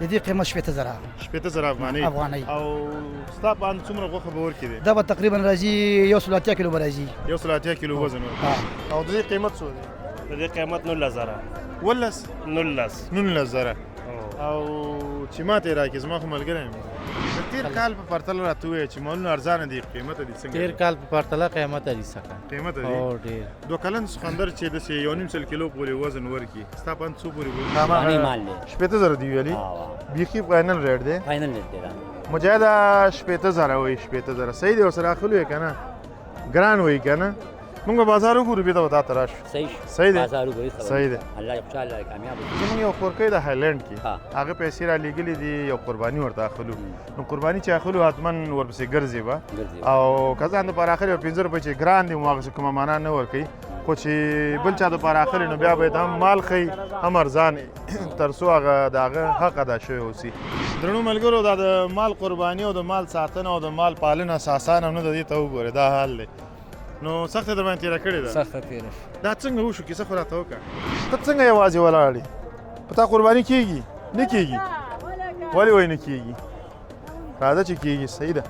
د دې قیمت 18000 افغانۍ او ستا په اند څومره غوښه به ورکړي؟ دا به تقریبا راځي 180 کیلو به راځي 180 کیلو وزن ورکړي. او د دې قیمت څو دی؟ د دې قیمت 19000 او چې ماته راکې زما خو ملګری یم د تیر کال په پرتله راته ووایه چې مالونه ارزانه دي قیمته دي څنګه؟ تیر کال په پرتله قیمته دي څه قیمته دي او ډېر 2 کلن سخندر چې داسې 1.5 کیلو پورې وزن ورکړي ستا په اند څو پورې افغاني مال دی 18000 دی ویلي بیخي فاینل ریټ دی فاینل ریټ دی مجاهد 18000 وایي 18000 صحیح دی ورسره اخلو یې که نه ګران وایي که نه مونږ به بازار وګورو بیا ته به تا ته راشو صحیح دی بازار وګورئ صحیح دی الله انشاءالله کامیاب زمونږ یو کورکۍ د هایلینډ کې هغه پیسې را لېږلې دي یو قرباني ورته اخلو نو قرباني چې اخلو حتما ورپسې ګرځې به او که ځان دپاره اخلي او 15 روپۍ چې ګران دي مو هغسې کومه معنا نه ورکوي خو چې بل چا دپاره اخلي نو بیا باید هم مال ښیي هم ارزان تر څو هغه د هغه حق ادا شوی اوسي. درنو ملګرو دا د مال قرباني او د مال ساتنه او د مال پالنه اساسان هم نه د دې ته وګورئ دا حال دی نو سخته در باندې تېره کړې ده سخته تېره دا څنګه وشو کیسه خو راته وکړه ته څنګه یوازې ولاړ یې په تا قرباني کېږي نه کېږي ولې وایي نه کېږي راځه چې کېږي صحیح ده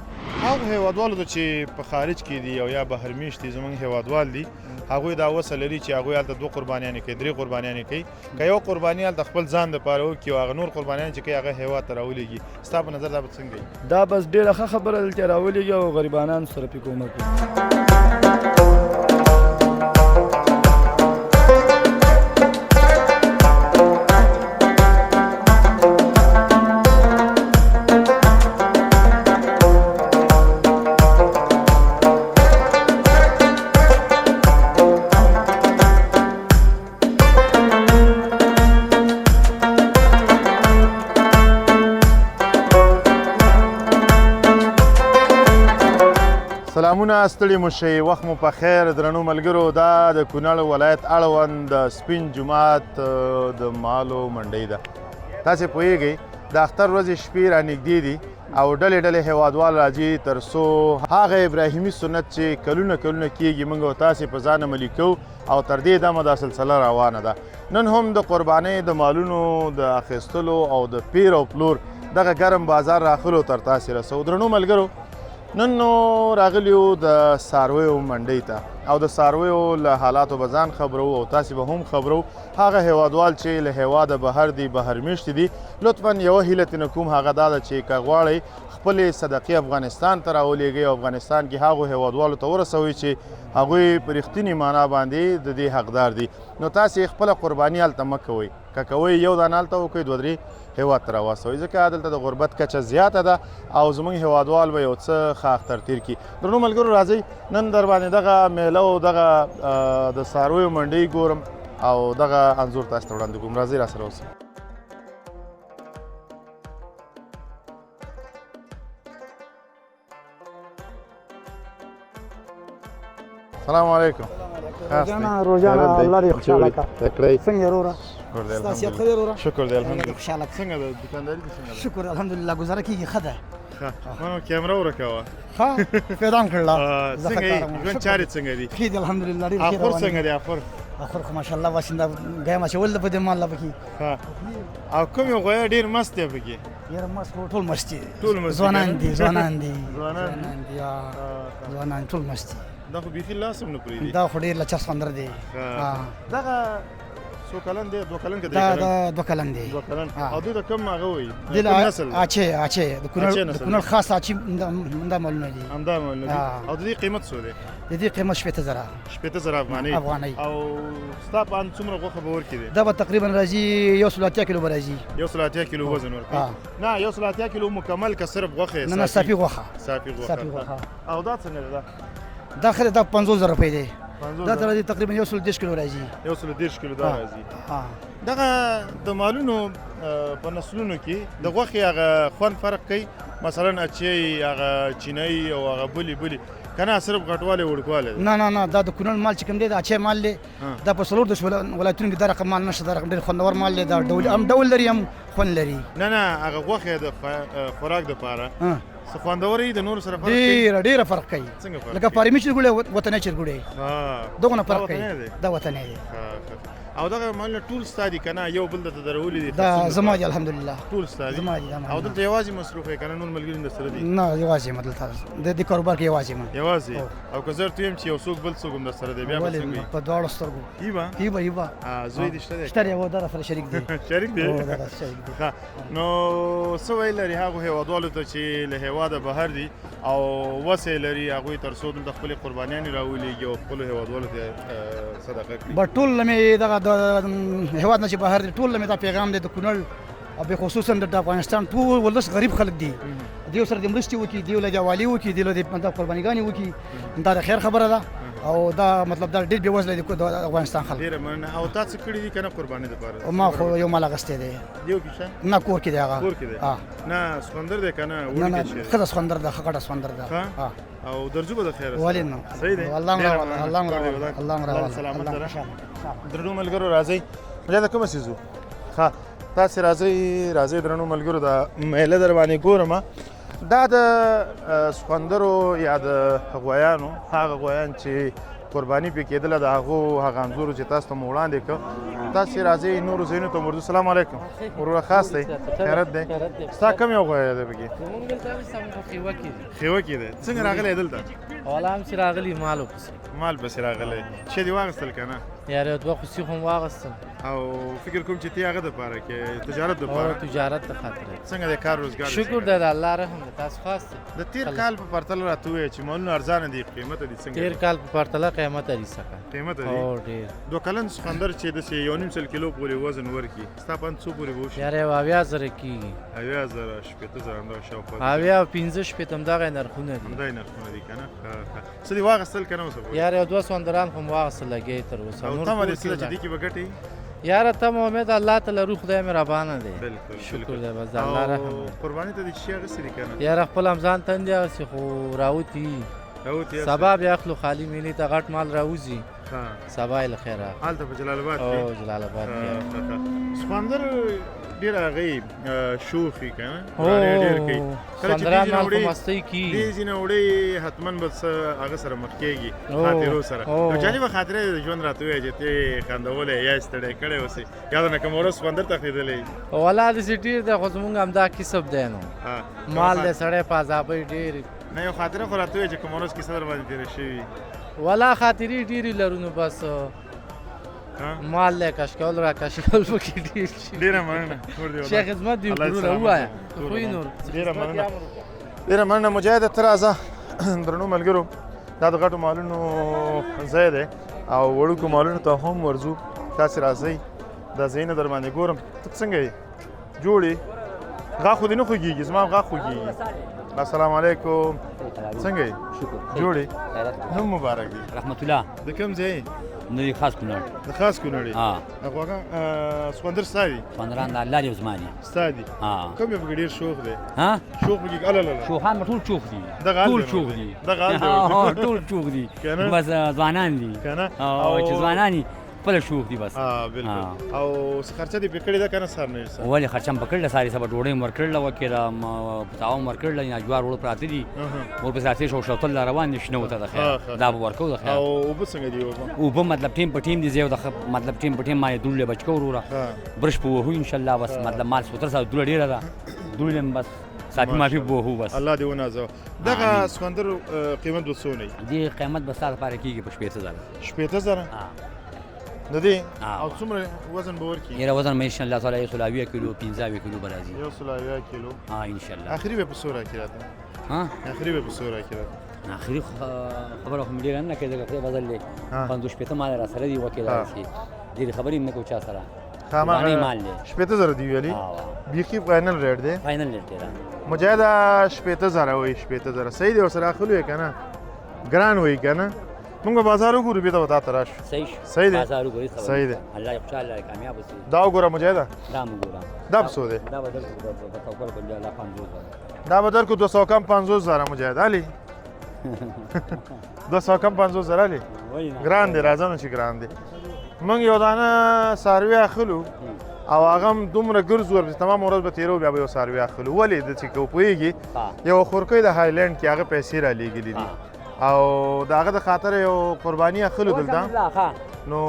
هغو هېوادوالو ته چې په خارج کې دي او یا بهر میشت دي زموږ هېوادوال دي هغوی دا وسه لري چې هغوی هلته 2 قربانیانې کوي 3 قربانیانې کوي که یو قرباني هلته خپل ځان دپاره وکړي او هغه نور قربانیان چې کوي هغه هېواد ته راولېږي ستا په نظر دا به څنګه وي؟ دا بس ډېره ښه خبره ده چې راولېږي او غریبانانو سره پې کومک وکړي. سلامونه ستړي مو شئ وخت مو په خیر درنو ملګرو دا د کونړ ولایت اړوند د سپین جومات د مالو منډۍ ده تاسې پوهیږئ د اختر ورځې شپې رانږدې دي او ډلې ډلې هیوادوال راځي تر څو هغه ابراهیمي سنت چې کلونه کلونه کېږي موږ او تاسې په ځان عملي کوو او تر دې دمه دا سلسله روانه ده نن هم د قربانۍ د مالونو د اخیستلو او د پیر او پلور دغه ګرم بازار راخلو تر تاسې رسو درنو ملګرو نن نو راغلیو د څارویو منډۍ ته او د څارویو له حالاتو به ځان خبرو او تاسې به هم خبرو هغه هیوادوال چې له هیواده بهر دي بهر میشتي دي لطفا یوه هیله ترې کوم هغه دا ده چې که غواړئ خپلې صدقې افغانستان ته راولېږئ او افغانستان کې هغو هیوادوالو ته ورسوئ چې هغوی په رښتینې معنا باندې د دې حقدار دي نو تاسې خپله قرباني هلته مه کوئ که کوئ یو دانه هلته وکړئ 2-3 هیواد ته راواستوئ ځکه دلته د غربت کچه زیاته ده او زموږ هیوادوال به یو څه ښه اختر تېر کړي درنو ملګرو راځئ نن در باندې دغه میله او دغه د څارویو منډۍ ګورم او دغه انځور تاسو ته وړاندې کوم راځئ راسره اوسئ السلام علیکم روزانه الله دې خوشحاله کړه څنګه وروره ستاسو ښه دی وروره شکر دی الحمدلله خوشحاله څنګه ده دکانداري دې څنګه ده شکر الحمدلله ګزاره کېږي ښه ده ښه نو کیمره ورکوه ښه پیدا م کړله څنګه یې ژوند چارې څنګه دي ښې دي الحمدلله ډېر ښې اخر څنګه دی اخر خو ماشاءالله باشنده ګایم اچول ده په دې مال پکې او کوم یو غویه ډېر مست دی پکې ډېر مست ټول مست دي ټول مست ځوانان دي ځوانان دي ټول مست دي دا خو بیخي لاس هم نه پرېږدي دا خو ډېر لچر سخندر دی دغه څو کلن دی 2 کلن که دا 2 کلن دی 2 کلن او دوی د کوم هغه وایي نسل اچې د کونړ خاص اچې همدا مالونه دي همدا مالونه دي او د دې قیمت څو دی د دې قیمت 18000 افغانۍ او ستا په اند څومره غوښه به ورکړي دا به تقریبا راځي 180 کیلو به راځي 180 کیلو وزن ورکړي نه 180 کیلو مکمل که صرف غوښه نه صافي غوښه او دا څنګه ده دا خله دا 50000 روپۍ دی دا تر دې تقریبا 110 کیلو راځي 110 کیلو دا راځي دغه د مالونو په نسلونو کې د غوښې هغه خوند فرق کوي مثلا اچۍ هغه چینی او هغه بلي کنه صرف غټوالی وړوکوالی نه دا د کونړ مال چې کوم دی د اچۍ مال دی دا په څلور دېرش ولایتونو کې دا رقم مال نشته دا رقم ډېر خوندور مال دی دا هم ډول لري هم خوند لري نه هغه غوښې د خوراک دپاره څه خوندورې د نورو سره فرق کوي ډېره فرق کوي څنګه فرق لکه پارمي چرګوړی وطني چرګوړی دغونه فرق کوي وطني دی؟ دا وطني دی او دغه مالونه ټول ستا دي که نه یو بل درته درولي دي دا خرڅول زما لپاره؟ دي الحمدلله ټول ستا دي زما دي دا او دلته یوازې مصروف یې که نه نور ملګري هم درسره دي نه یوازې یم دلته د دې کاروبار کې یوازې یم یوازې او که زه ورته ویم چې یو څوک بل څوک هم درسره دی بیا به څنګه وي په دواړو سترګو ای به هیبه زوی دې شته دی شته دی و در سره شریک دی شریک دی او در شریک دی ښه. نو څه ویل لري هغو هېوادوالو ته چې له هېواده بهر دي او وس یې لري هغوی تر څو دلته خپلې قربانیانې راولېږي او خپلو هېوادوالو ته صدقه کړي به ټول مې دغه د هېواد نه چې بهر دي ټول مې دا پیغام دی د کونړ او به خصوصا د افغانستان ټول ولس غریب خلک دي دیو سره د مرستې وکړي دیو له جوالي وکړي دیو له مطلب قربانیګانې وکړي دا د خیر خبره ده او دا مطلب دا ډېر بېوزله دي د افغانستان خلک ډېره مننه او تا څه کړي دي که نه قربانۍ دپاره ما خو یو مال اخیستی دی دیو کې شته نه کور کې دی هغه کور کې دی نه سخوندر دی که نه نه وړي نه کې شی دی؟ ښه د سخوندر ده ښه ګټه سخوندر ده او درځو به د خیره ولې نه صحیح دی الله ډېره مو مننه. الله مو الله الله مو سلامت لره. ان شاء الله درنو ملګرو راځئ مجاده کومه سیز وو ښه تاسې راځئ درنو ملګرو د میله در باندې ګورم دا د سخوندرو یا د غویانو هغه غویان چې قرباني پې کېدله د هغو هغه انځورو چې تاسو ته مو وړاندې کړ تاسې راځئ نورو ځایونو ته ورځو سلام علیکم وروره خاص دی خیرت دی ستا کوم یو غوی دی پکې خیوه کې دی څنګه راغلی دلته والا هم چې راغلي مالو پسې مال پسې راغلی شی دې واخیستل که نه یاره یو دوه خوسي خو م واغېستل او فکر کوم چې تی هغه دپاره کې تجارت او دپاره تجارت د خاطر څنګه دی کار روزګار شکر دی د الله رحم دی تاسو خاص دی د تیر کال په پرتله راته ووایه چې مالونه ارزانه دي قیمته دي څنګه تیر کال په پرتله قیمت لري څخه قیمته دي او ډېر 2 کلن سخوندر چې داسې 1.5 کیلو پورې وزن ورکړي ستا په اند څو پورې به وشي یاره یو 80,000 کېږي 80,000 شپېته همدغه شاوخوا دي. 80 او 15 شپېته همدغه نرخونه دي همدای نرخونه دي که نه ښه څه دې واخیستل که نه اوسه پورې یاره یو دوه سوندران خو م واغېستل لګیا تر اوسه او نور تمه کور دې څه ده کې چې دې کې به ګټې یاره تمه امید الله ته لرو خدای مهربانه دی بلکل شکر دی بس د الله رحم او دی قرباني ته دې شي اخیستې دي که نه یاره خپل هم ځان تندې هغسې خو راوتي راوتې سبا بیا اخلو خالي مینې ته غټ مال راوځي ښه سبا یې له خیره هلته په جلال آباد او کې جلال آباد کې سخوندر ډېر هغې شوخ وي که نه ورانې ډېر کوي کله چې سندران دې مال ځینې خو وړې مستۍ کي دې ځینې وړې حتما به څه هغه سره مخ کېږي خاطرو سره یو جالبه خاطره د ژوند راته ووایه چې ته خندولی یا ستړی کړی اوسې یا د نه کومه ورځ سخوندر تښتېدلی والا داسې ډېر دی خو زمونږ همدا کسب دی نو مال دی سړی په عذابۍ ډېر نه یو خاطره خو راته ووایه چې کومه ورځ کیسه در باندې تېره شوي والا خاطرې ډېرې لرو نو بس مال دی کش کول را کش کول پکې ډېر شي ډېره مننه کور دې ودان. شیخ خدمت دی الله دې وروره سلامت ووایه کړي. خوی نور ډېره مننه ډېره مننه مجاهده ته راځه درنو ملګرو دا د غټو مالونو ځای دی او وړوکو مالونو ته هم ورځو تاسې راځئ دا ځایونه در باندې ګورم ته څنګه یې جوړ یې غاښ خو دې نه خوږېږي زما غاښ خوږېږي السلام علیکم څنګه یې جوړ یې نوم مبارک دی رحمت الله د کوم ځای نوی خاص کونړ د خاص کونړ ها غواګه سخوندر ستا دي پندران د الله دی زماني ستا دي ها کوم یو پکې ډېر شوق دی ها شوق پکې الاله شوخان ټول چوخ دي دغه حال ټول دی چوخ دي دغه حال دی ها ټول چوخ دي کنه؟ بس ځوانان دي کنه؟ او چې ځوانان دي خپل شوخ دي بس بالکل او خرچه دې پکړې ده کنه سر نه سر ولې خرچم پکړل ساري سبا ډوړې مر کړل وکړه پتاو مر کړل یا جوار وړ پراته دي ور په ساتي شو شوتل روان دي شنو ته ده خیر دا به ورکو ده خیر او په څنګه دی او په مطلب ټیم په ټیم دي زیو د مطلب ټیم په ټیم باندې دولې بچو وروره برش په وهو ان شاء الله بس مطلب مال سوتر سره دولې ډیره ده دولې بس ساتي ما فی وهو بس الله دې ونازو دغه سخوندر قیمت وسونه دي قیمت بس تاسو لپاره کیږي په 15000 د دې او څومره وزن به ورکړي یره وزن مې ان شاء الله تعالی 120 کیلو 15 کیلو برازي 120 کیلو ها ان شاء الله اخري به په سوره کې راته ها اخري به په سوره کې راته اخري خبره هم ډیر نه کېده چې بدل لې 15 پته مال را سره دی وکیل شي دې خبرې مې کو چا سره خامہ مال دې 15000 دی ویلي بیخي فاینل ریټ دی فاینل ریټ دی مجاهده 15000 وای 15000 صحیح دی سره اخلو کنه ګران وای کنه موږ بازار وګورو به دا وتا تراش صحیح دی بازار وګورو صحیح دی الله ان شاء الله کامیاب وسی دا وګوره مجاهده دا وګوره دا بسو دی دا بدل کو بل الله 50000 دا بدل کو 200 کم 50000 مجاهد علي 200 کم 50000 علي ګران دی راځنه چې ګران دی موږ یو دانه ساروی اخلو او هغه هم دومره ګرځو ورپسې تمام ورځ به تېرو بیا به یو څاروي اخلو ولې د چې که پوهېږي یو خورکۍ د هایلینډ کې هغه پیسې رالیږلي دي او د هغه د خاطر یو قرباني اخلو دلته نو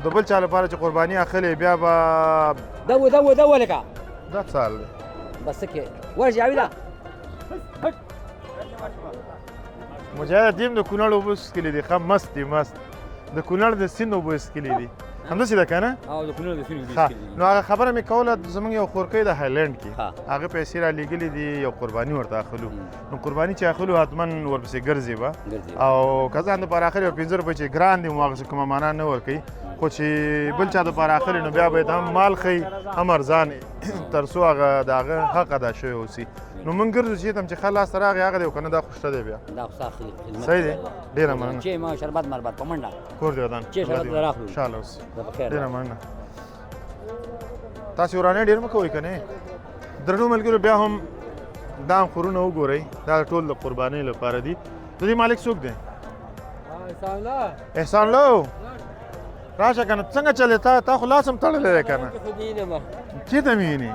د بل چا لپاره چې قرباني اخلې بیا به دو لکه دا څه حال دی بس کې ورشي عابده مجاهد دیم د کونړ اوبه څښلي دي ښه مست دي مست د کونړ د سیند اوبه څښلي دي همداسې ده که نه او د کونړ د سیند ښه نو هغه خبره مې کوله زموږ یو خورکۍ د هایلینډ کې هغه پیسې رالیږلي دي یو قرباني ورته اخلو نو قرباني چې اخلو حتما ورپسې ګرځي به او که ځان دپاره اخلي یو 5 روپۍ چې ګران دي هغسې کومه معنا نه ورکوي خو چې بل چا دپاره اخلي نو بیا به یې هم مال ښیي هم ارزان تر څو هغه د هغه حق ادا شوی اوسي نو موږ ګرځو چې ته چې ښه لاسته راغی هغه دی او که نه دا خو شته دی بیا صحیح دی ډېره مننه چې ما شربت مربت په منډه کور دې ودان چې شربت راخلو انشاءالله اوس ډېره مننه تاسې ورانه ډېر مه کوئ که نه درنو ملګرو بیا هم دا خورونه وګورئ دا ټول د قربانۍ لپاره دي د دې مالک څوک دی احسان لو راشه که نه څنګه چلې تا خو لاس هم تړلی دی که نه چېرته مې وینې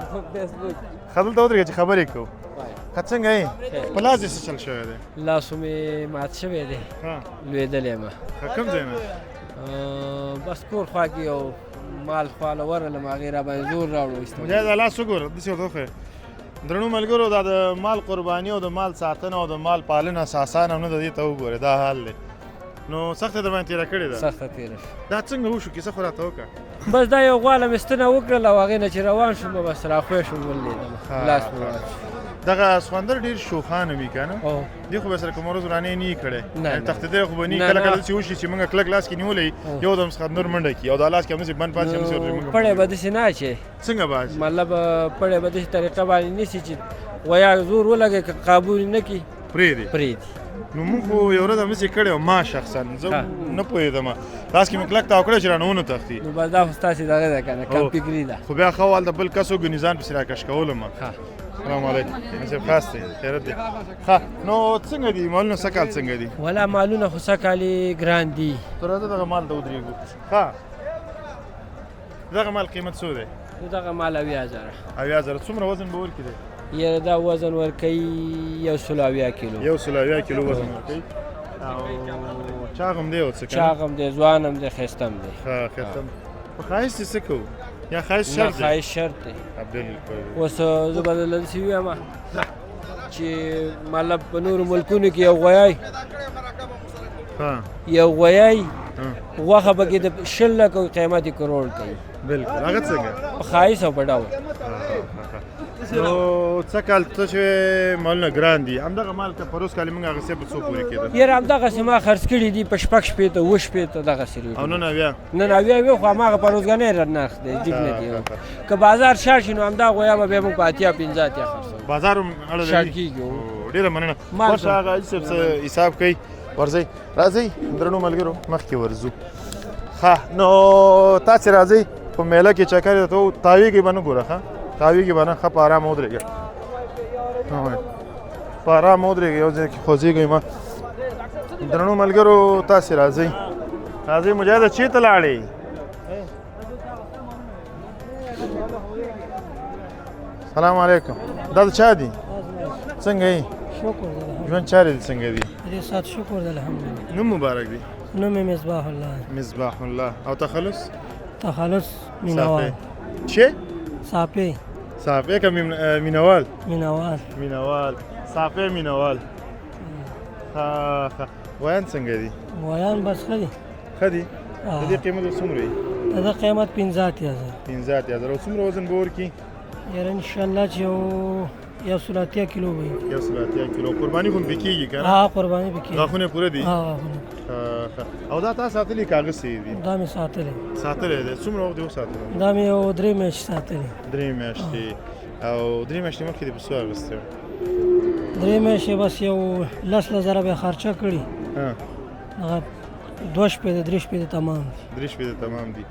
ښه دلته ودرېږه چې خبرې کوو ښه څنګه یې په لاس دې څه چل شوی دی لاسو مې مات شوی دی لوېدلی یم ښه کوم ځای نه بس کور خوا کې یو مال خواله ورغلم هغې را باندې زور راوړو مجاهد دا لاس وګوره داسې ورته وښیه درنو ملګرو دا د مال قرباني او د مال ساتنه او د مال پالنه اساسان هم نه د دې ته وګورئ دا حال دی نو سخته در باندې تېره کړې ده سخته تېره دا څنګه وشو کیسه خو راته وکړه بس دا یو غواله مې ستنه وکړل او هغې نه چې روان شوم بس راخوی شوم ولېدم لاس مې واچ دغه سخوندر ډېر شوخانه وي که نه دې خو به سره کومه ورځ ورانې نه یې کړی تښتېدلی خو به نه کله کله داسې وشي چې موږ کلک لاس کې نیولی یو دم سخوندر منډه کړي او دا لاس کې همداسې بند پاتې شي پړی به داسې نه اچې څنګه به اچي مطلب پړی به داسې طریقه باندې نیسي چې ویا زور ولګوي که قابو نه کړي پرېږدي نو موږ خو یو ورځ همداسې کړی او ما شخصا زه نه پوهېدم لاس کې مې کلک تاو کړی چې رانه ونه تښتي نو بس دا خو ستاسې دغه ده که نه کمپیګري ده خو بیا ښه هلته بل کس وګو نظام پسې راکش کولم السلام علیکم صاحب خاص دی خیرت دی ښه نو څنګه دي مالونه څه کال څنګه دي ولا مالونه خو څه کالې ګران دي ته راځه دغه مال ته ودرېږو ښه دغه مال قیمت څو دی دغه مال 80000 څومره وزن به ورکړي دی یاره دا وزن ورکوي 170 کیلو 170 کیلو وزن ورکوي او چاغ هم دی او څه چاغ هم دی ځوان هم دی ښایسته هم دی ښه ښایسته په ښایست یې څه کوو یا ښایست شرط دی ښایست شرط دی بالکل اوس زه به دله داسې ووایم چې مطلب په نورو ملکونو کې یو غویی غوښه پکې د 20 لکه قیمت یې کروړ کوي بالکل هغه څنګه په ښایست او په ډول نو څه کال ته چې مالونه ګران دي همدغه مال که پروس کالې موږ هغسې په څو پورې کېده یاره همدغسې ما خرڅ کړي دي په 6 شپېته 7 شپېته دغسې او نن اویا نن اویا خو هماغه په روزګانۍ نرخ دی جګ نه دی که بازار شاړ شي نو همدا غویا به بیا موږ په 80 50 خرڅوو بازار هم اړه لري شاړ کېږي ډېره مننه خوښ هغه حاجي صاحب څه حساب کوي ورځئ راځئ درنو ملګرو مخکې ورځو ښه نو تاسې راځئ په میله کې چکر یې ته تاویږي به نه ګوره ښه تاویږي به نه ښه په ارامه ودرېږه په ارامه ودرېږه یو ځای کې خوځېږئ مه درنو ملګرو تاسې راځئ مجاهده چېرته لاړې سلام علیکم دا د چا دي څنګه یې شکر دی ژوند چارې دي څنګه دي دې سات شکر دی الحمدلله نوم مبارک دی نوم یې مصباح الله او تخلص مینوال چه صافی که مینوال صافی مینوال ویان څنګه دي ویان بس ښه دي د دې قیمت څومره وي د دې قیمت 15000 او څومره وزن به ورکړي یاره انشاءالله چې 180 کیلو وي 180 کیلو قرباني خو به کېږي که نه قرباني به کېږي غاښونه پوره دي او دا تا ساتلي کاغذ څه دي دا مې ساتلی دی څومره وخت یې وساتلی دا مې یو 3 میاشتې ساتلی 3 میاشتې او 3 میاشتې مخکې دې په څو اخیستی 3 میاشتې بس یو 10,000 به خرچه کړي هغه 2 شپې 3 شپې تمام دي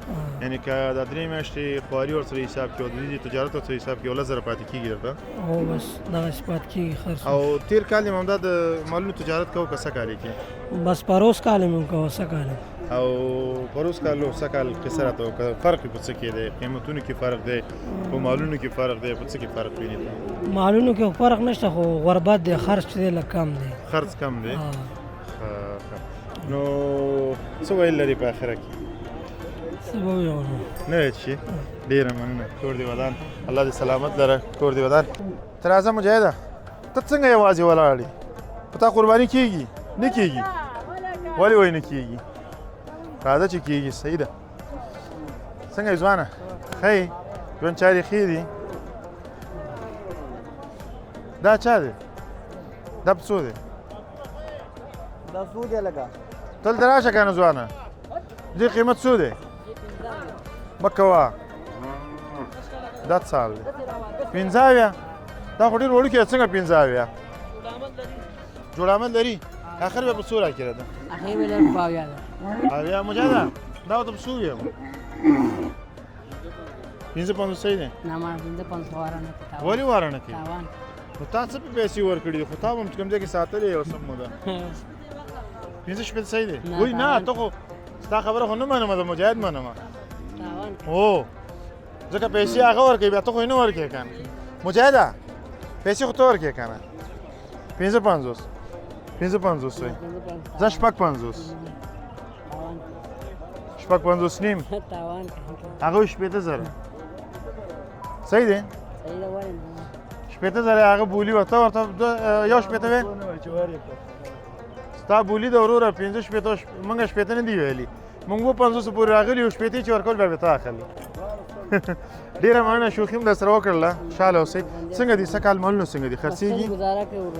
یعنی که دا 3 میاشتې خواري ورسره حساب کړي او د دې تجارت ورسره حساب کړي 10,000 پاتې کېږي درته او بس دغسې پاتې کېږي خرڅ او تېر کال یې همدا د مالونو تجارت کوو که څه کار یې کړي بس پروس کال یې مې کوه څه کال او پروس کال او سکال قصه راته وکړه فرق په څه کې دی قیمتونو کې فرق دی په مالونو کې فرق دی په څه کې فرق ویني مالونو کې فرق نشته خو غربت دی خرچ دی لږ کم دی خرڅ کم دی نو څه ویل لري په اخره کې څه به ووایو نه هېڅ شي ډېره مننه کور دې ودان الله دې سلامت لره کور دې ودان ته راځه مجاهده ته څنګه یوازې ولاړ یې په تا قرباني کېږي نه کېږي ولې وایي نه کېږي راځه چې کېږي صحیح ده څنګه یې ځوانه ښه یې ژوند چارې ښې دي دا چا دی دا په څو دی دا څو دی لکه دلته راشه که نه ځوانه دې قیمت څو دی مه کوه دا څه حال دی 15 دا خو ډېر وړوکی دی څنګه 15 جوړ عمل لري اخر به په څو راکړه ده اخر به لږ پاویا ده پاویا مجاهده دا ورته په څو ویم 15 صحیح دی نه ما 15 وارانه کتاب ولې واره نه کوي تاوان نو تا څه په پیسې ورکړي دي خو تا به هم چې کوم ځای کې ساتلې یې اوس هم موده 15 شپېته صحیح دی وایي نه ته خو ستا خبره خو نه منم د مجاهد منم تاوان هو ځکه پیسې هغه ورکوي بیا ته خو یې نه ورکوې که نه مجاهده پیسې خو ته ورکوې که نه 55 وایي زه 55 55 نیم تاوان هغه 15,000 صحیح دی صحیح ده وایي 15,000 هغه بولي ورته ورته یو 15 وې ستا بولي د وروره 15 شپېته موږ شپېته نه دي ویلي موږ 50 پورې راغلي یو شپېته چې ورکول بیا به ته اخلي ډېره مننه شوخي هم درسره وکړله خوشحاله اوسئ څنګه دي څه کال مالونه څنګه دي خرڅېږي گزاره کوي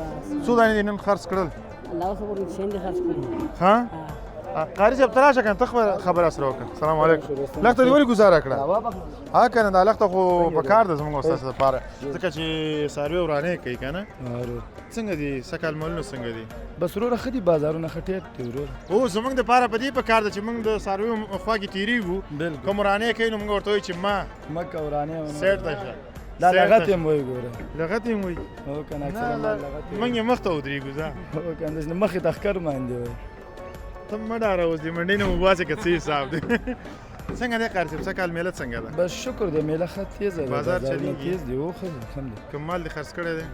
څو دانې دې نن خرڅ کړل الله سبحانه وتعالى سند خرڅ کړي ها قاری صاحب ته راشه کنه ته خبره سره وکړه سلام علیکم لښته دې ولې ګزاره کړه ها کنه دا لښته خو په کار ده زموږ استاد لپاره ځکه چې څاروي ورانې کوي که نه څنګه دي څه کال مالونه څنګه دي بس وروره ښه دي بازارونه ښه ټیټ دي وروره او زموږ دپاره په دې په کار ده چې موږ د څارویو خوا کې تېرېږو که مو رانې کوي نو موږ ورته وایو چې ما مکه ورانې سیټ ته شه دا لغت یې هم وایي ګوره لغت یې وایي هو که نه اکثره مال لغت یې موږ یې مخ ته ودرېږو ځه هو که نه مخې ته ښکر باندې وایي ته مه ډاره اوس دې منډۍ نه مو باسې که څه حساب دی څنګه دی قاری صاحب څه کال میله څنګه ده بس شکر دی میله ښه تیزه ده بازار بازارونه چلیږي؟ تیز دي او ښه دي ښه دي کوم مال دې خرڅ کړی دی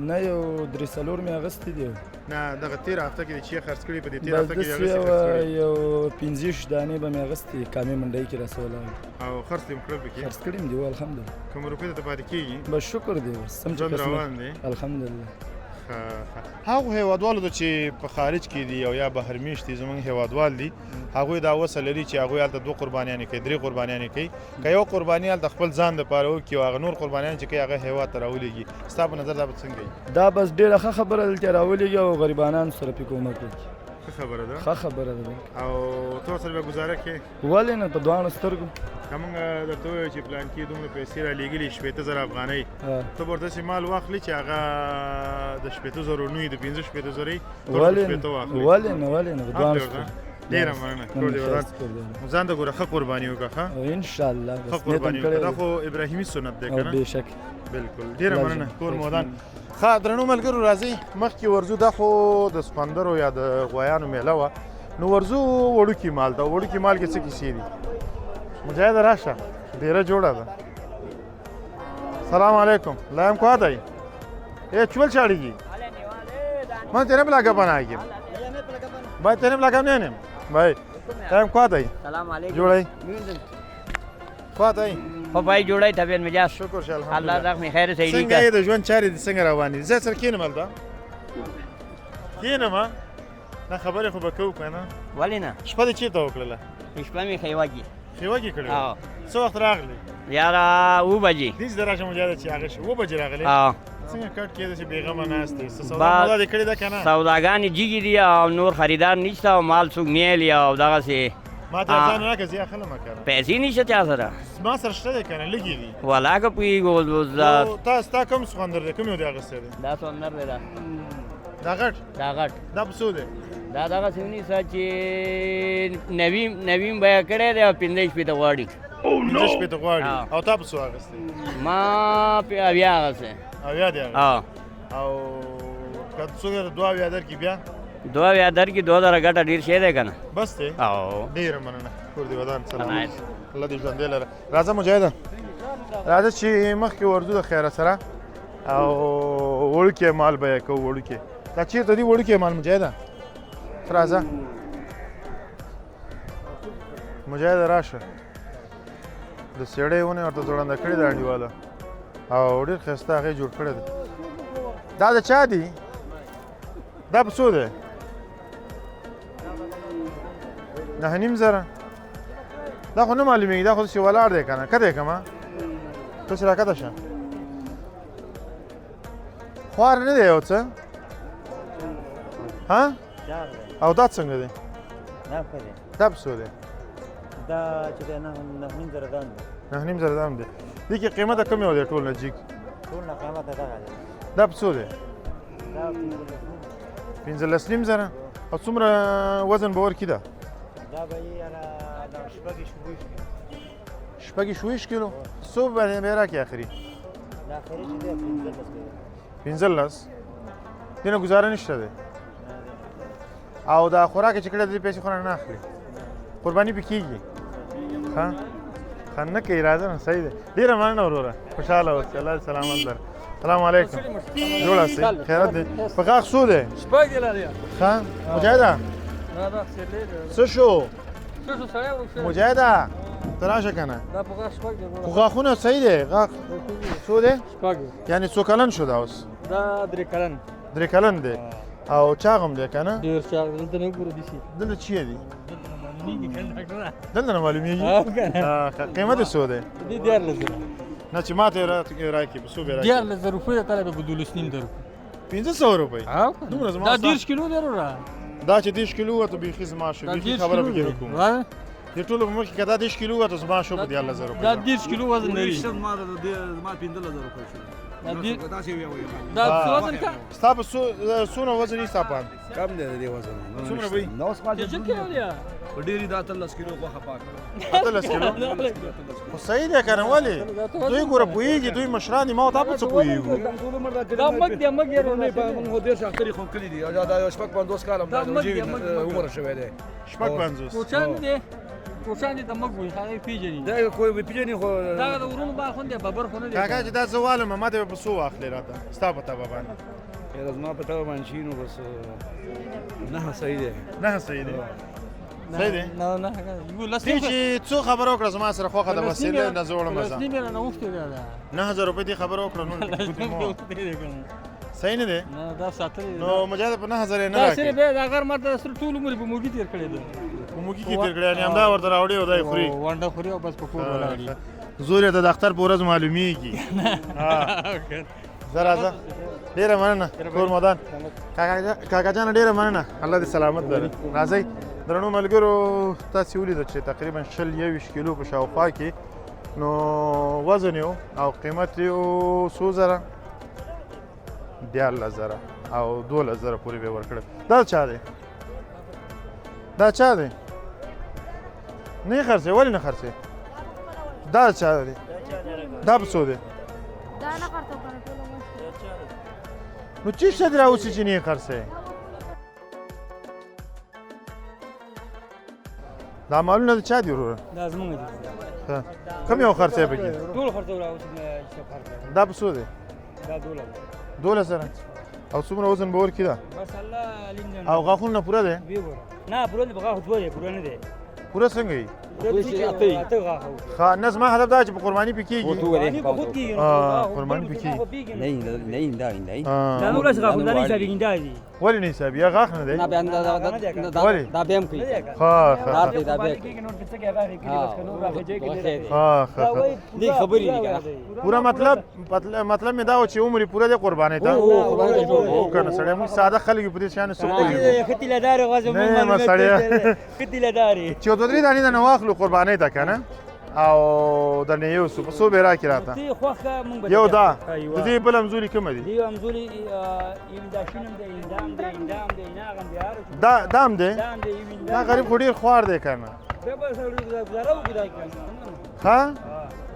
نه یو 3-4 مې اخیستی دي نه دغه تېره هفته کې دې چې خرڅ کړي په دې تېره بس هفته کې دې داسې هغسې خرڅ کړي یو 15 دانې به مې اخیستې کامې منډۍ کې رسولی او خرڅ دې هم کړل پکې خرڅ کړي مې دي و الحمدلله کوم روپۍ ته پاتې کېږي بس شکر دی بس سم چې ژوند قسمت روان دی الحمدلله هغو هیوادوالو ته چې په خارج کې دي او یا بهر میشت دي زموږ هیوادوال دي هغوی دا وسه لري چې هغوی هلته 2 قربانیانې کوي 3 قربانیانې کوي که یو قرباني هلته خپل ځان دپاره وکړي او هغه نور قربانیان چې کوي هغه هیواد ته راولېږي ستا په نظر دا به څنګه وي دا بس ډېره ښه خبره ده چې راولېږي او غریبانانو سره پې کومک وکړي ښه خبره ده ښه خبره ده او ته ورسره بیا ګزاره کوې ولې نه په دواړو سترګو که موږ درته ووایو چې پلان کې دومره پیسې رالېږلي 18,000 افغانۍ ها. ته به ورته داسې مال واخلي چې هغه د 18,000 نه وي د 15,000 ولې نه ولې نه ولې نه په دواړو ډېره سترګو مننه کور دې ودان ځان ته ګوره ښه قرباني وکړه ښه ان شاء الله ښه بس قرباني نیت هم وکړه دا کړی خو ابراهیمي سنت دی او که نه بېشک بالکل ډېره لازم. مننه کور مو ودان ښه درنو ملګرو راځئ مخکې ورځو دا خو د سخوندرو یا د غویانو میله وه نو ورځو وړوکي مال ته وړوکي مال کې څه کیسې دي مجاهده راشه ډېره جوړه ده سلام علیکم لایم کو آتا ہے یہ چول چاڑی گی میں تیرے پہ لگا بنا گیا بھائی تیرے پہ لگا نہیں بھائی لایم کو آتا ہے سلام علیکم جوڑائی کو آتا ہے خو بای جوړای طبیعت مجاز شکر شه الله الحمدلله رحم خیر سې څنګه یې د ژوند چارې دي څنګه روانې دي زه سره کښېنم هلته کښېنم دا خبرې خو به کوو که نه ولې نه شپه دې چېرته وکړله شپه مې خیواږي خیوه کې کړې او څه وخت راغلې یاره 2 بجې دېس د راشه مجاهده چې هغه شي 2 بجې راغلې او څنګه کټ کېده چې بېغمه ناست دی څه سودا با- مودا دې کړې ده که نه سوداګانې جګې دي او نور خریدار نشته او مال څوک نیلی او دغسې ما ته ځان راکړه زه یې اخلم که نه پیسې نشته چا سره ما سره شته دی که نه لږې دي ولا که پوهېږو نو تا ستا کوم سخوندر دی کوم یو دی اخیستی دی دا سوندر دی دا دا غټ دا غټ دا په څو دی دا دغسې ونیسه چې نویم بیه کړی دی او 15 شپېته غواړي 15 شپېته غواړي ها. او تا په څو اخیستی ما پې اویا هغسې اویا دی هغه او او که څوک درته 2 اویا درکړي بیا دوه بیا درکې 2000 ګټه ډېر شی دی که نه بس دی او ډېره مننه کور دې ودان سلامت عنایت. الله دې ژوندی لره راځه مجاهده راځه چې مخکې ورځو د خیره سره او وړوکی مال به یې کوو وړوکی دا چېرته دي وړوکی مال مجاهده راځه مجاهده راشه د سیړۍ ونې ورته ځوړنده کړې ده انډیواله او ډېر ښایسته هغې جوړ کړی دی دا د چا دي دا په څو دی 9,500 دا خو نه معلومیږي دا خو داسې ولاړ دی که نه کته یې کړمه تاسې راکته شه خوار نه دی یو څه ها او دا څنګه دی دا په څو دی دا چې دی 9,500 دام دی 9,500 دام دی دې کې قیمته کم یو دی ټول نجیک ټول نه قیمت دغه دی دا په څو دی دا 15,500 او څومره وزن به ورکړي ده دا به یې شپږ شويش کیلو څو به یې راکړي اخري دا اخري چې دی 15 دې نه ګزاره نشته دی او دا خوراک چې کړی دی پیسې خو نه اخلي قرباني پې کېږي ښه ښه نه کوي راځه نه صحیح دی ډېره مننه وروره خوشحاله اوسې الله دې سلامت لره السلام علیکم جوړ اوسئ خیرات دی په غاښ څو دی شپږ دی لري ښه مجاهده دا سیلې څه شو څه سره ورسره مجاهده ته راشه که نه دا په غاښ شپږ دی خو غاښونه صحیح دی غاښ څو دی شپږ یعنې څو کلن شو دا اوس دا 3 کلن 3 کلن دی او چاغم دی که نه ډېر چاغ دلته نه ګورو دي دلته چیه دي نیږي کنه ډاکټره دلته نه معلومیږي قیمت یې څو دی دې 1,000 نه چې ما ته یې راکړي په څو به راکړي 1,000 روپۍ ته به 12.5 درو 1500 روپۍ دومره زما دا 10 کیلو دی وروره دا چې 10 کیلو وه ته بیخي زما شو بیخي خبره پکې وکړو دې ټولو په مخ کې که دا 10 کیلو وه ته زما شو په 11,000 روپۍ دا 10 کیلو وزن لري زما 15,000 روپۍ شو دا څه وی دا وزن کا ستا په څونه وزن یې ستا پام کم دی د دې وزن څومره وي نو اوس ما چې کیلو دی په ډېری دا 13 کیلو غوښه پاک 13 کیلو خو صحیح دی که نه ولې دوی ګوره پوهېږي دوی مشران دي ما تا په څه پوهېږو دا مګ دی مګ یې نه په موږ هو ډېر شاکري خو کلی دي دا شپږ 50 کال هم دا عمر شوی دی شپږ 50 کوچان دی کوچان دی د مګ وي هغه پیژني دا کوئی پیژنې خو دا د ورونو بار خوندې ببر خو نه دی کاکا چې دا زه والم ما ته به په څو واخلې راته ستا په تبه باندې یاره زما په تبه باندې شي نو بس نه صحیح دی نه صحیح دی صحیح دی نه نه یو لاسې دې چې څو خبره وکړه زما سره خوښه ده وسیله نه زه وړم زه لاسې نه اوښتې ده 9,000 روپۍ دې خبره وکړه نو صحیح نه دی نه دا ساتل نو مجاهد په 9,000 نه دا سره راکړي به دا غر مرته سره ټول عمر په موګي تیر کړی دی په موږي کې تیر کړی یعنې همدا ورته راوړي او دا یې خوري وانډه خوري او بس په کور ولاړي زور یې د اختر په ورځ معلومیږي زه راځه ډېره مننه کور مودان کاکا جانه ډېره مننه الله دې سلامت لري راځئ درنو ملګرو تاسې ولیده چې تقریبا 21 کیلو په شاوخوا کې نو وزن یو او قیمت یو څو زره 11,000 او 12,000 پورې به یې ورکړی دا چا دی دا چا دی نه یې خرڅوې ولې نه خرڅوې دا چا دی دا په څو دی نو چی شته دې راوځي چې نه یې خرڅوې دا مالونه د چا دي وروره دا زمونږ دي کوم یو خرڅوې پکې ټول خرڅول او څه دا په څو دی دا 12,000 او څومره وزن به ورکړي دا بس الله لینځه او غاښونه پوره دی نه پوره نه بغاخ دوه دی پوره نه دی پوره څنګه یي اته غاخ ښه نه زما هدف دا چې په قرباني پې کېږي خود کیږي قرباني پې کېږي نه ایندا ایندا دا نو راځه غاخ نه حساب ایندا دي ولې نه حساب یا غاښ نه دی نه بیان دا بهم کوي ښه دا دا به نو څه کې غاخ کې بس کنو راځي کې ښه دې خبرې دي پورا مطلب مې دا و چې عمر یې پوره دی قربانۍ ته او که نه سړی موږ ساده خلک یو په دې شیانو څه پوهېږو ختی لدار غاځو نه سړی ختی لدار چې یو دوه درې دانې نه واخلو قربانۍ ته که نه او درنه یو څو په څو به یې راکړي راته یو دا د دې بل همزولي کومه دي دا هم دی دا غریب خو ډېر خوار دی که نه ښه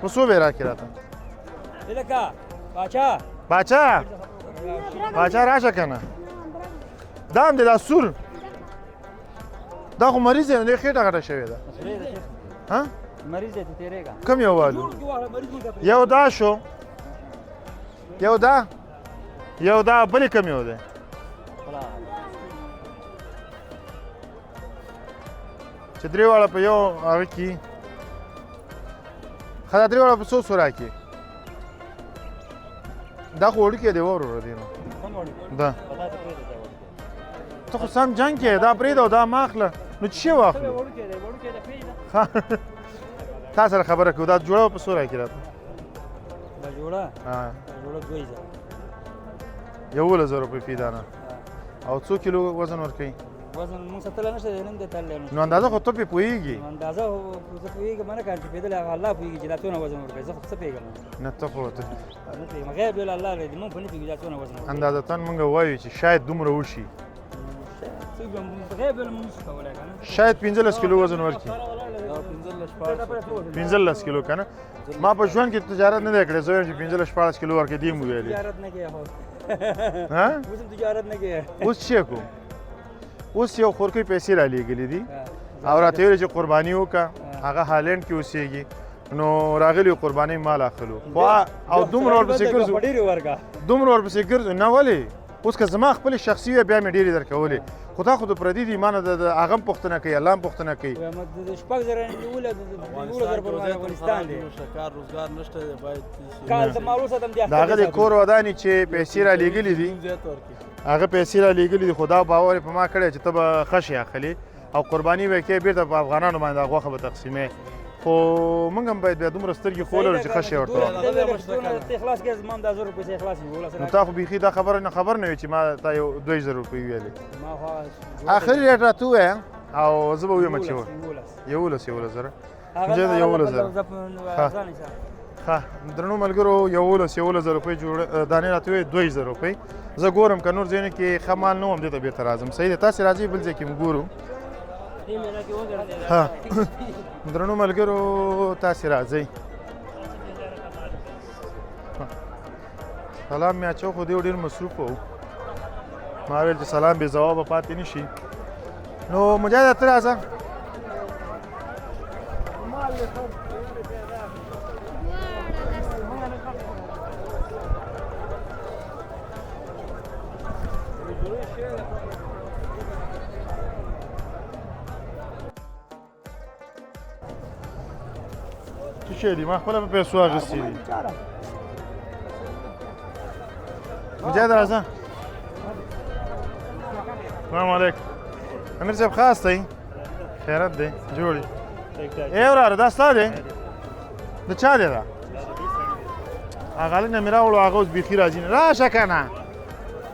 په څو به یې راکړي راته باچا راشه که نه دا هم دی دا سور دا خو مریض دی نو دی خېټه غټه شوې ده ها مریض دی تیرېږه کوم یو والو یو دا شو یو دا بلې کوم یو دی چې درې واړه په یو هغه کې ښه دا درې واړه په څو راکړي دا خو وړوکی دی وروره دی نو دا ته خو سم جنګ کې دا پرېږده او دا مه اخله نو څه شی واخلو تا سره خبره کوو دا جوړه په څو راکړي راته دا جوړه 11,000 روپۍ فی دانه او څو کیلو وزن ورکوي وزن مونږ ساتلی نشته دی نن دی تللی نو اندازه خو ته پې پوهېږي اندازه زه پوهېږم نه کنه چې پېدلی هغه الله پوهېږي چې دا څونه وزن ورکوي زه خو څه پوهېږم نه ته خو نه پوهېږم غیب ویل الله دی مونږ خو نه پوهېږو دا څونه وزن ورکوي اندازتن مونږ وایو چې شاید دومره وشي غیب ویل مونږ نشو کولی که نه شاید 15 کیلو وزن ورکړي 15 کیلو که نه ما په ژوند کې تجارت نه دی کړی زه وایم چې 15-14 کیلو ورکړي دې مو ویلې تجارت نه کوې خو اوس هم تجارت نه کوې اوس څه کوو اوس یو خورکۍ پیسې رالیږلې دي او راته ویلې چې قرباني وکړه هغه هالینډ کې اوسېږي نو راغلي قربانۍ مال اخلو خو او دومره ورپسې ګرځو دومره ورپسې ګرځو نه ولې اوس که زما خپلې شخصي وی بیا مې ډېرې درکولې خو تا خو د پردي دي ما نه د هغه هم پوښتنه کوي الله هم پوښتنه کوي شپږ زره نیوله 11,000 پر باندې افغانستان دی کار روزګار نشته دی باید کال زما ورور ساتم دی د هغه د کور ودانې چې پیسې رالیږلي دي هغه پیسې رالیږلي دي خو دا باور یې په ما کړی چې ته به ښه شي اخلي او قرباني به یې کوې بېرته په افغانانو باندې دا غوښه به تقسیمې خو موږ هم باید بیا دومره سترګې خولو چې ښه شی ورته اخلاص کړې زما هم دا 1000 روپۍ اخلاص وي نو تا خو بیخي دا خبره نه خبر نه وي چې ما تا یو 2,000 روپۍ ویلې آخري ریټ راته ووایه او زه به ویم چې 11,000 مجھے د 11,000 ښه درنو ملګرو 11,000 روپۍ دانې راته ووایي 2,000 روپۍ زه ګورم که نور ځایونو کې ښه مال نه وم دې ته بېرته راځم صحیح دی تاسې راځئ بل ځای کې م ګورو ها درنو ملګرو تاسې راځئ سلام مې اچو خو دی ډېر مصروف و ما ویل چې سلام بې ځوابه پاتې نه شي نو مجاهده ته راځه څه شی دي ما خپله په پیسو اخیستي دي مجاهد راځه سلام علیکم امیر صاحب خاص دی خیرت دی جوړ ای وراره دا ستا دی د چا دی دا هغه هلک نه مې راوړو هغه اوس بیخي راځي نه راشه که نه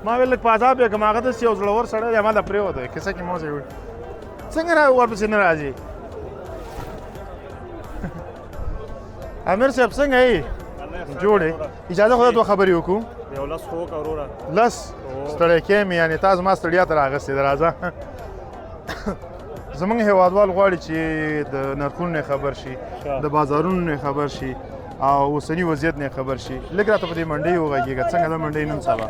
ما ویل لږ په عذاب یې کړم هغه داسې یو زړور سړی دی همالته پرېوتی کیسه کې مو ځای څنګه ورپسې نه راځي امیر صاحب څنګه یې جوړې اجازه خو دا دوه خبرې وکړو یو لس خو وکړه وروره لس ستړی کې مې یعنې تا زما ستړیا ته راغستې ده راځه زمونږ هېوادوال غواړي چې د نرخونو نه خبر شي د بازارونو نه خبر شي او اوسني وضعیت نه خبر شي لږ راته په دې منډۍ وغږېږه څنګه ده منډۍ نن سبا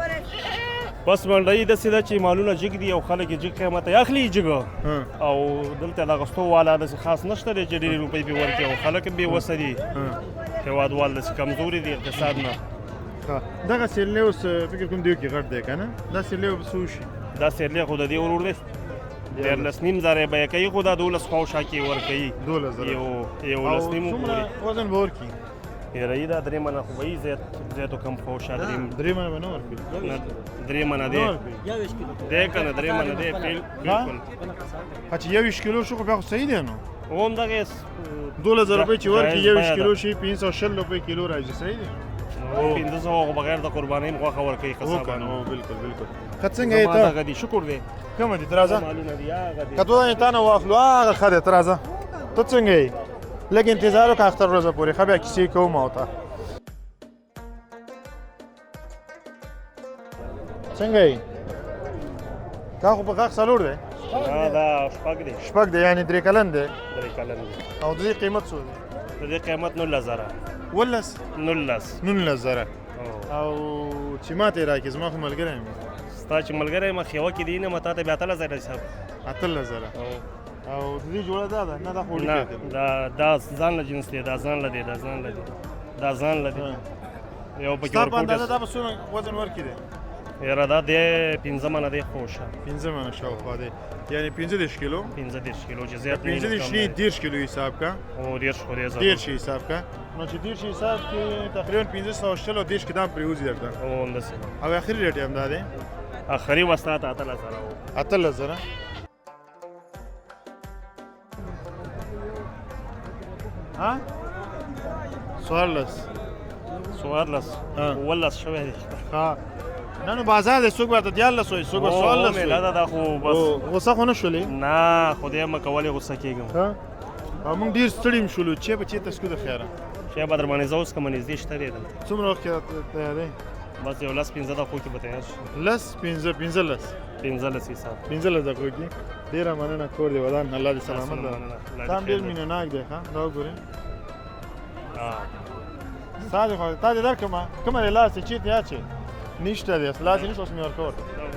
بس منډۍ داسې ده چې مالونه جګ دي او خلک یې جګ قیمته اخلي جګه او دلته د اخیستو والا داسې خاص نشته دی چې ډېرې روپۍ پرې ورکړي او خلک هم بېوسه دي هېوادوال داسې کمزوري دي اقتصاد نه دغه سیرلی اوس فکر کوم دیو کې غټ دی که نه دا سیرلی به څه وشي دا سیرلی خو د دې ورور دی 13,000 بیه کوي خو دا 12 خواوشا کې ورکوي 12,000 یو لسنیم وګوري وزن به ورکړي یاره دا 3 منه خو به یي زیات و کم خواوشا 3 منه به نه ورکوي 3 منه دی دی که نه 3 منه دی بلکل ښه چې 21 کیلو شو خو بیا خو صحیح دی نو او هم دغې 12,000 روپۍ چې ورکړي 21 کیلو شي 520 روپۍ کیلو راځي صحیح دی 1500 خو بغیر د قربانۍ هم غوښه ورکوي قصابانو بالکل ښه څنګه یې ته دغه دي شکر دی کومه دي ته راځه مالونه دي هغه دي که دوه تا نه واخلو هغه ښه دی ته راځه ته څنګه یې لږ انتظار وکړه اختر ورځه پورې ښه بیا کیسې کوم او ته څنګه یې دا خو په غاښ څلور دی دا شپږ دی شپږ دی یعنې 3 کلن دی 3 کلن دی او د دې قیمت څو دی د دې قیمت 19,000 19,000 او چې ما ته یې راکړې زما خو ملګری یم ستا چې ملګری ما خیوه کې دی نه ما تا ته بیا 18000 حساب 18000 او د دې جوړه دا نه دا خو نه دا ځان له جنس دی دا ځان له دی دا ځان له دی یو پکې ستا په اندازه دا به څومره وزن ورکړي دی یاره دا دی 15 منه دی خوشه 15 منه شاوخوا دی یعنی 15 کیلو 15 کیلو چې زیات نه 15 شي 10 کیلو حساب کا او 10 خو دی 10 حساب کا نو چې 10 حساب کې تقریبا 1500 شلو 10 کې دا پریوزي درته او اندسه او اخري ریټ هم دا دی اخري وستا ته 18000 ها سوالس ولس شوی دی ها نه بازار دی څوک ورته دیالس وایي څوک سوالس وایي دا خو بس غوسه خو نه شولې نه خدای مه کولی غوسه کېږم او موږ ډېر ستړي شولو چې به چېرته څکو د خیره چې به در باندې زه اوس کوم نږدې شته دی دلته څومره وخت کې تیارې بس یو 10-15 دقیقو کې به تیار شي 15 حساب 15 دقیقو کې ډېره مننه کور دې ودان الله دې سلامت ده تا هم ډېر مینه ناک دی ښه دا وګورئ ستا دې خو تا دې کومه دې لاس چې چېرته اچې نشته دی لاس یې نشته اوس مې ورکول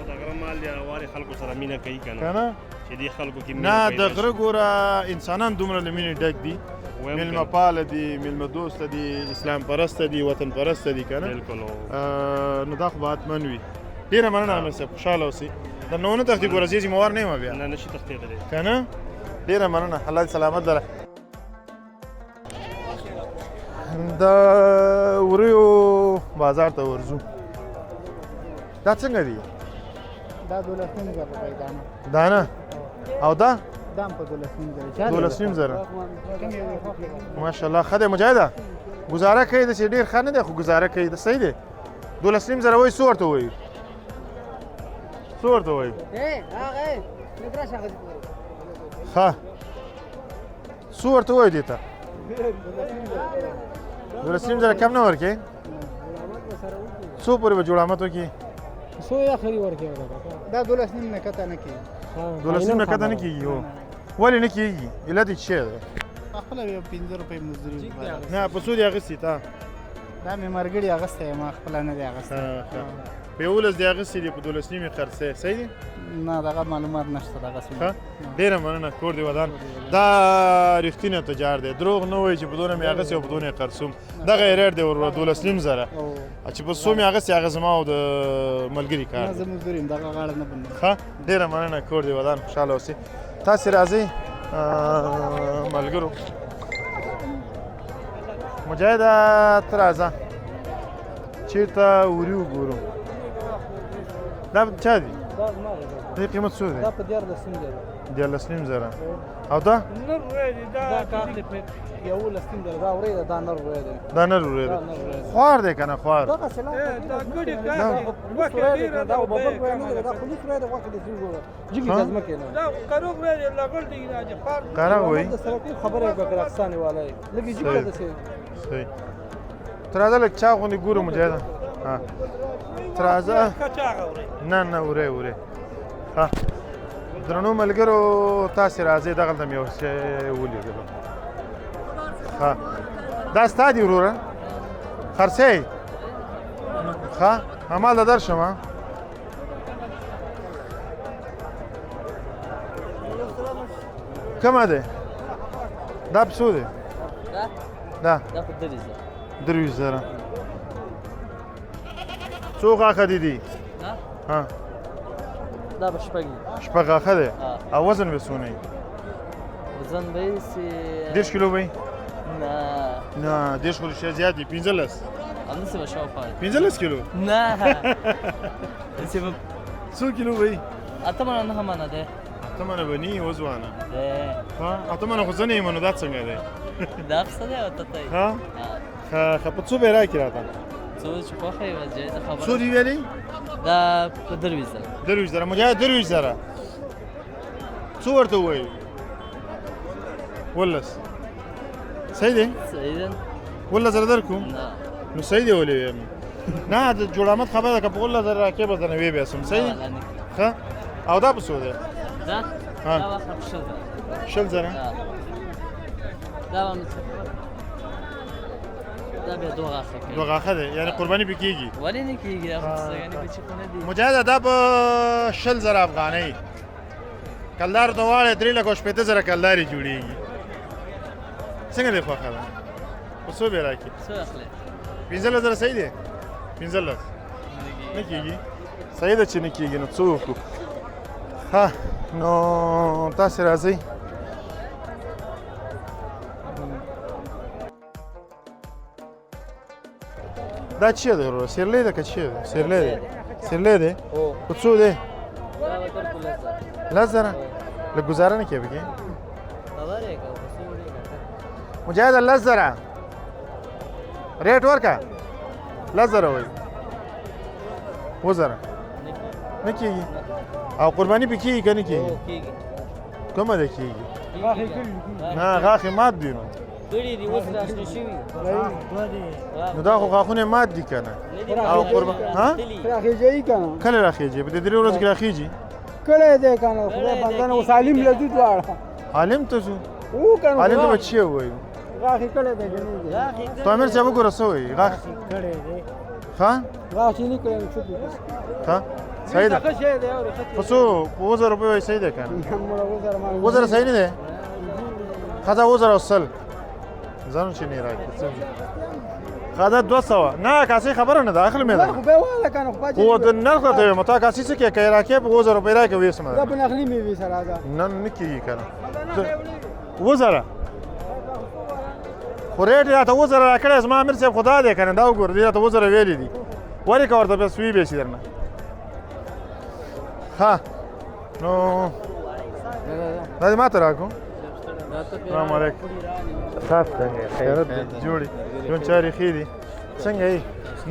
دا غره مال دی هوارې خلکو سره مینه کوي که نه چې دې خلکو کې نه د غره ګوره انسانان دومره له مینې ډک دي میلمه پاله دي میلمه دوسته دي اسلام پرسته دي وطن پرسته دي که نه بلکل نو دا خو به حتمن وي ډېره مننه عامر صاحب خوشحاله اوسئ د نو نه تښتي ګوره زه ذمهوار نه یم بیا نه نشي تښتېدلی که نه ډېره مننه الله دې سلامت لره د وریو بازار ته ورځو دا څنګه دي دا 12,000 دانه او دا دام په 12,000 ماشاءالله ښه دی مجاهده ګزاره کوي داسې ډېر ښه نه دی خو ګزاره کوي د صحیح دی 12,000 وایي څو ورته وایي څو ورته وایي ښه څو ورته وایي دې ته 12,000 کم نه ورکوې څو پورې به جوړامت وکړي څو یې اخري ورکوي دا 12,000 نه کته نه کېږي 12,000 نه کته نه کېږي هو ولې نه کېږي علت یې څه دی خپله بیا 15 روپۍ مزدوري نه په څو دې اخیستې تا دا مې مرګړي اخیستی یم خپله نه دی اخیستی په 11 دې اخیستې دي په 12,000 خرڅې صحیح دی نه دغه معلومات نشته دغسې ډېره مننه کور دې ودان دا رښتینی تجار دی دروغ نه وایي چې په دونه مې اخیستې او په دونه یې خرڅوم دغه یې ریټ دی ور 12,000 چې په څو مې اخیستې هغه زما او د ملګري کار نه زه مزدور یم دغه غاړه نه بندوم ښه ډېره مننه کور دې ودان خوشحاله اوسئ تاسې راځئ ملګرو مجاهده ته راځه چېرته وري وګورو دا چا دی دې قیمت څو دی دا په 14,000 14,000 او دا نر وې دی دا کار دی په 11,000 دا ورې دا نر وې دی دا نر ورې دی خوار دی که نه خوار دا څه دا ګډي دا دا بابا وې نه دا خلیص وې دا وخت دې جوړه جګی لازم کې نه دا کارو وې لګل دی نه چې خار کارا وې خبره وکړه افسانه والای لګي جګه ده صحیح تر دا لک چا غونډي ګورو مجاهده ها تر ازه نه وره ها درنو ملګرو تاسو راځي دغه د میو څه ولیدل ها دا ستادي وروره خرڅې ها عمل درشم کومه ده دا بسو ده دا په 3,000 څو غاښه دي ها دا په شپږ غاښه ده او وزن به څونه وزن به 10 کیلو وي نه 10 کیلو شي زیات دي 15 همداسې به شاوخوا 15 کیلو نه داسې به څو کیلو وي اته منه نه منه ده اته منه به نی وزوانه ده ها اته منه خو ځنې منو دا څنګه ده دا څه ده او ته ها ښه په څو به راکړې راته څو چې خوښه یې وه جایزه خبره څو دي ویلې دا په 3,000 مجاهد 3,000 څو ورته ووایي 12 صحیح دی 12,000 درکوم نو صحیح دی ولې ویم نه د جوړامت خبره ده که په 12,000 راکې به درنه ویې بیاسم صحیح دی ښه او دا په څو دی دا واخله په 10,000 دا دا بیا دوه غاښه کوي. دوه غاښه دی یعنې قرباني پې کېږي. ولې نه کېږي دا خو څه یعنې بچي خو نه دي. مجاهده دا په 100,000 افغانۍ کلدار ته واړی 3,80,000 کلدارې جوړېږي. څنګه دی خوښه ده؟ په څو بې راکړي؟ څه اخلې؟ 15,000 صحیح دی؟ 15,000 نه کېږي؟ صحیح ده چې نه کېږي نو څه وکړو؟ ها نو تاسې راځئ. دا څه دی وروره؟ سیرلی ده که څه دی؟ سیرلی دی. سیرلی دی؟ په څو دی؟ دا به تر په 10,000. 10,000 لږ ګزاره نه کوې پکې؟ خبرې کوه په څو وړې که مجاهده 10,000 ریټ ورکړه 10,000 وایي 1000 نه کېږي او قرباني پې کېږي که نه کېږي؟ کېږي. کومه ده کېږي؟ نه غاښې مات دي نو کړي دي اوس راشنه شوي. نو دا خو غاښونه مات دي که نه او قربان ها راخیږي کنه کله راخېږي په دې 3 ورځو کې راخېږي کړه دې کنه خدای بندنه وسالم لدی دواړه عالم ته شو او کنه عالم ته به څه وایو راخی کړه دې کنه تو امیر صاحب وګوره څه وایي غاښ کړه دې ښه راخی نه کړم څه دې ښه صحیح ده ښه شی دی او په څو په 1000 روپۍ وایي صحیح ده که نه 1000 صحیح نه دی ښځه 1000 ځانو چې نه راکړي خدا 200 نه کاسې خبره نه ده اخلي مې ده خو به والا کنه خو د نرخ ته یم تا کاسې څه کې کای راکې په 1000 روپۍ راکې وې سم دا په نخلی مې وی سره دا نه کېږي که نه 1000 خو ریټ یې راته 1000 راکړی زما امیر صاحب خدا دی که نه دا وګوره دې راته 1000 ویلي دي ولې که ورته بس وي به شي درنه ها نو دا دې ما ته راکړو السلام علیکم خیرت دی جوړې ژوند چارې ښې دي څنګه یې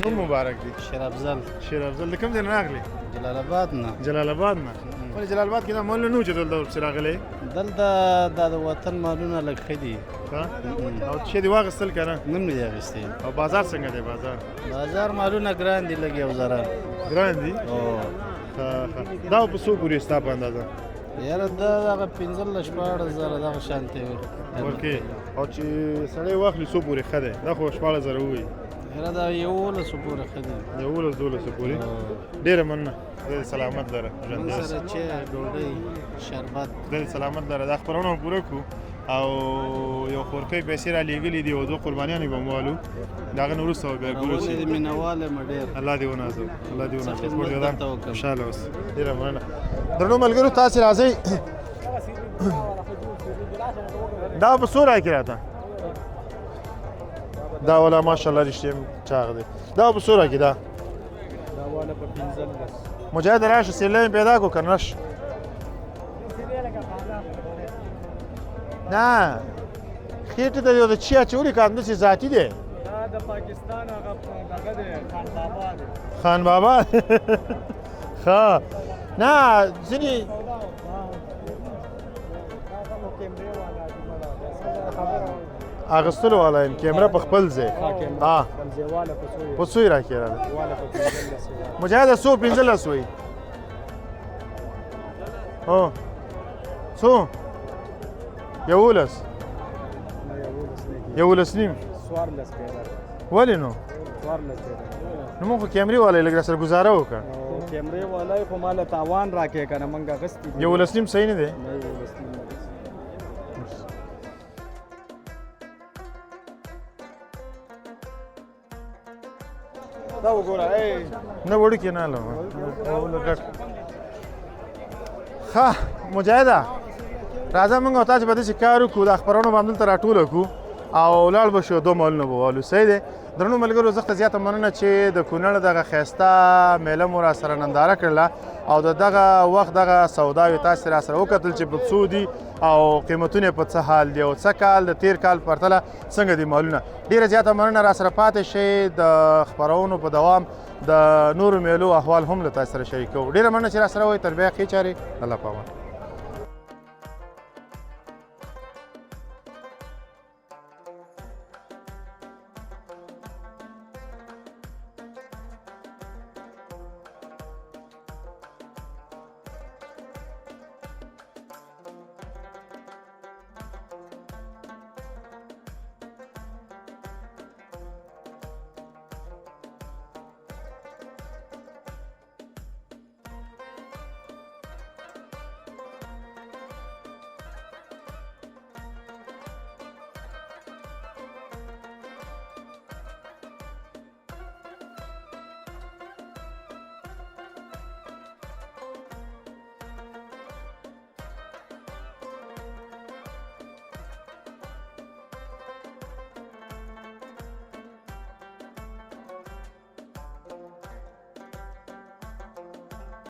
نوم مبارک دی شیر افضل د کوم ځای نه راغلې جلال آباد نه جلال آباد نه ولې جلال آباد کې دا مالونه نه وو چې دلته ورپسې راغلی دلته دا د وطن مالونه لږ ښه دي او څه دې واخیستل که نه نه مې دي اخیستي او بازار څنګه دی بازار مالونه ګران دي لږ 1,000 ګران دي دا په څو پورې ستا په اندازه یاره دا دغه 15,000 دغه شانتې ورکې او چې سړی واخلي څو پورې ښه دی دا خو 14,000 ووایي یاره دا 11 پورې ښه دي 11-12 پورې ډېره مننه خدای دې سلامت لره ژوندی اوسې سره چې ډوډۍ شربت خدای دې سلامت لره دا خپرونه مو پوره کړو او یو خورکۍ پیسې را لېږلي دي او 2 قربانیانې به مو والو د هغه نه وروسته به بیا ګورو چې مینهوال یم ډېر الله دې ونازو الله دې ونازو کور دې ودان خوشحاله اوسې ډېره مننه درنو ملګرو تاسې راځئ دا په څو راکړې راته دا والا ماشاءالله رښتیا چاغ دی دا په څو راکړې دا والا په 15 مجاهد راشه سیرلی مې پیدا کړو که نه راشي نه خېټې ته یو د چي اچولي که همداسې ذاتي دی دا د پاکستان هغه دغه دی خان بابا دی خان بابا ښه نه ځینې اغوستلو والا یم کیمره په خپل ځای په څو یې راکړې راله مجاهده 115 وایي هو څو 11 نیم ولې نو نو موږ خو کیمرې والا لږ راسره ګزاره وکړه کیمرې والا خو ماله تاوان راکې که نه موږ اخیستي 11 نیم صحیح نه دی دا وګوره نه وړوکې نه لم ښه مجاهده راځه موږ او تاسې به داسې کار وکړو دا خپرونه به همدلته راټوله کړو او ولاړ به شو 2 مالونه به والو صحیح دی درنو ملګرو زه ښه زیاته مننه چې د کونړ دغه ښایسته میله مو راسره ننداره کړله او د دغه وخت دغه سوداوې تاسې راسره وکتل چې په څو دي او قیمتونه په څه حال دي او څه کال د تیر کال پرتله څنګه دي مالونه ډېره زیاته مننه راسره پاتې شئ د خپرونو په دوام د نورو میلو احوال هم له تاسې سره شریکوو ډېره مننه چې راسره وئ تر بیا ښې چارې الله پامان